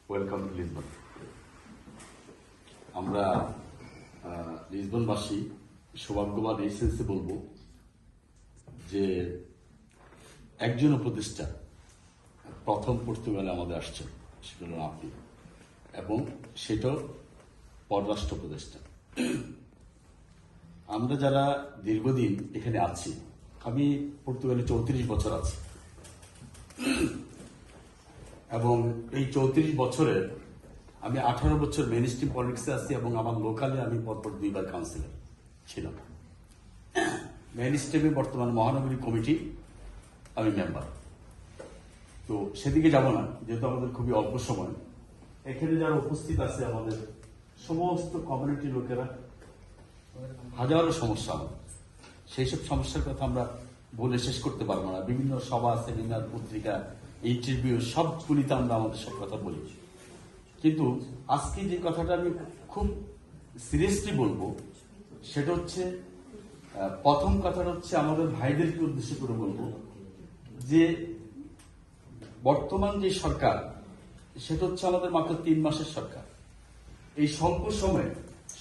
Welcome to Lisbon. আমরা লিসবনবাসী সৌভাগ্যবান এই সেন্সে বলবো যে একজন উপদেষ্টা প্রথম পর্তুগালে আমাদের আসছেন, সেটা হল আপনি, এবং সেটাও পররাষ্ট্র উপদেষ্টা। আমরা যারা দীর্ঘদিন এখানে আছি, আমি পর্তুগালে 34 বছর আছি, এবং এই 34 বছরের আমি 18 বছর মেইন স্ট্রিম পলিটিক্সে আছি, এবং আমার লোকালে আমি পরপর 2বার কাউন্সিলর ছিলাম। মেইন স্ট্রিমে বর্তমান মহানগরী কমিটি আমি মেম্বার। তো সেদিকে যাব না, যেহেতু আমাদের খুবই অল্প সময়। এখানে যারা উপস্থিত আছে আমাদের সমস্ত কমিউনিটি লোকেরা, হাজারো সমস্যা আমাদের, সেই সব সমস্যার কথা আমরা বলে শেষ করতে পারবো না। বিভিন্ন সভা, সেমিনার, পত্রিকা, ইন্টারভিউ সবগুলিতে আমরা আমাদের সব কথা বলি। কিন্তু আজকে যে কথাটা আমি খুব সিরিয়াসলি বলবো, সেটা হচ্ছে, প্রথম কথাটা হচ্ছে আমাদের ভাইদেরকে উদ্দেশ্য করে বলবো যে বর্তমান যে সরকার, সেটা হচ্ছে আমাদের মাত্র 3 মাসের সরকার। এই স্বল্প সময়ে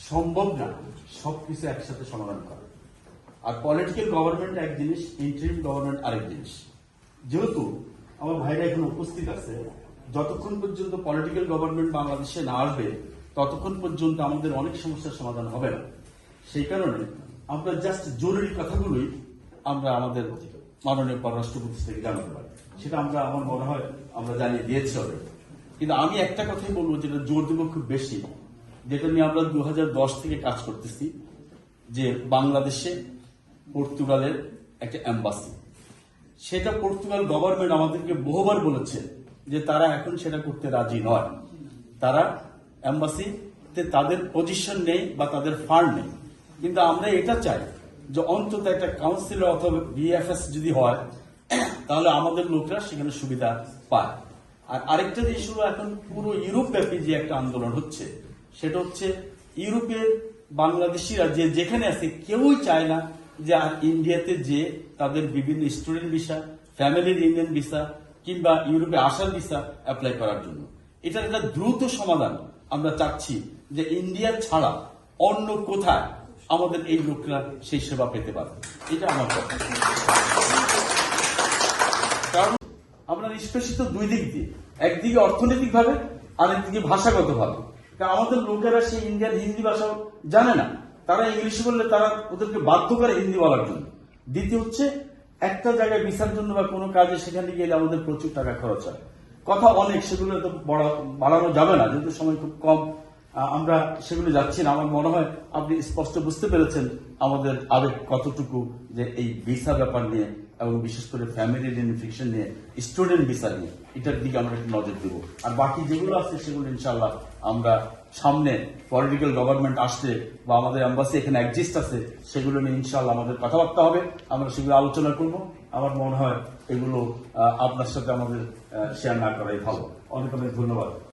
সম্ভব না সবকিছু একসাথে সমাধান করা। আর পলিটিক্যাল গভর্নমেন্ট এক জিনিস, ইন্টারিম গভর্নমেন্ট আরেক জিনিস। যেহেতু আমার ভাইরা এখন উপস্থিত আছে, যতক্ষণ পর্যন্ত পলিটিক্যাল গভর্নমেন্ট বাংলাদেশে না আসবে ততক্ষণ পর্যন্ত আমাদের অনেক সমস্যার সমাধান হবে না। সেই কারণে আমরা জাস্ট জরুরি কথাগুলোই আমরা আমাদের মাননীয় পররাষ্ট্র উপদেষ্টা থেকে জানাতে পারি। সেটা আমার মনে হয় আমরা জানিয়ে দিয়েছি অলরেডি। কিন্তু আমি একটা কথাই বলবো, যেটা জোর দেব খুব বেশি, যেটা নিয়ে আমরা 2010 থেকে কাজ করতেছি, যে বাংলাদেশে পর্তুগালের একটা এম্বাসি। সেটা পর্তুগাল গভর্নমেন্ট আমাদেরকে বহুবার বলেছে যে তারা এখন সেটা করতে রাজি নয়। তারা এম্বাসিতে তাদের পজিশন নেই বা তাদের ফান্ড নেই। কিন্তু আমরা এটা চাই যে অন্তত একটা কাউন্সিলর অথবা বিএফএস যদি হয়, তাহলে আমাদের লোকরা সেখানে সুবিধা পায়। আর আরেকটা ইস্যু, এখন পুরো ইউরোপ ব্যাপী যে একটা আন্দোলন হচ্ছে, সেটা হচ্ছে ইউরোপের বাংলাদেশিরা যে যেখানে আছে কেউই চায় না যে আর ইন্ডিয়াতে যে তাদের বিভিন্ন স্টুডেন্ট ভিসা, ফ্যামিলির ইন্ডিয়ান ভিসা কিংবা ইউরোপে আসার ভিসা অ্যাপ্লাই করার জন্য। এটার একটা দ্রুত সমাধান আমরা চাচ্ছি, যে ইন্ডিয়া ছাড়া অন্য কোথায় আমাদের এই লোকরা সেই সেবা পেতে পারে। এটা আমার কথা। কারণ আমরা নিষ্পেষিত দুই দিক দিয়ে, একদিকে অর্থনৈতিক ভাবে, আরেকদিকে ভাষাগত ভাবে। কারণ আমাদের লোকেরা সেই ইন্ডিয়ান হিন্দি ভাষাও জানে না। তারা ইংলিশ বললে তারা ওদেরকে বাধ্য করে হিন্দি বলার জন্য। দ্বিতীয় হচ্ছে, একটা জায়গায় ভিসার জন্য বা কোনো কাজে সেখানে গেলে আমাদের প্রচুর টাকা খরচ হয়। কথা অনেক, সেগুলো তো বাড়ানো যাবে না, যেহেতু সময় খুব কম। আমরা সেগুলো যাচ্ছি না। আমার মনে হয় আপনি স্পষ্ট বুঝতে পেরেছেন আমাদের আবেগ কতটুকু, যে এই ভিসা ব্যাপার নিয়ে, এবং বিশেষ করে ফ্যামিলি রিউনিফিকেশন নিয়ে, স্টুডেন্ট ভিসা নিয়ে, এটার দিকে আমরা একটু নজর দেবো। আর বাকি যেগুলো আছে সেগুলো ইনশাল্লাহ আমরা সামনে পলিটিক্যাল গভর্নমেন্ট আসলে বা আমাদের এম্বাসি এখানে এক্সিস্ট আছে, সেগুলো নিয়ে ইনশাল্লাহ আমাদের কথাবার্তা হবে, আমরা সেগুলো আলোচনা করব। আমার মনে হয় এগুলো আপনার সাথে আমাদের শেয়ার না করাই ভালো। অনেক অনেক ধন্যবাদ।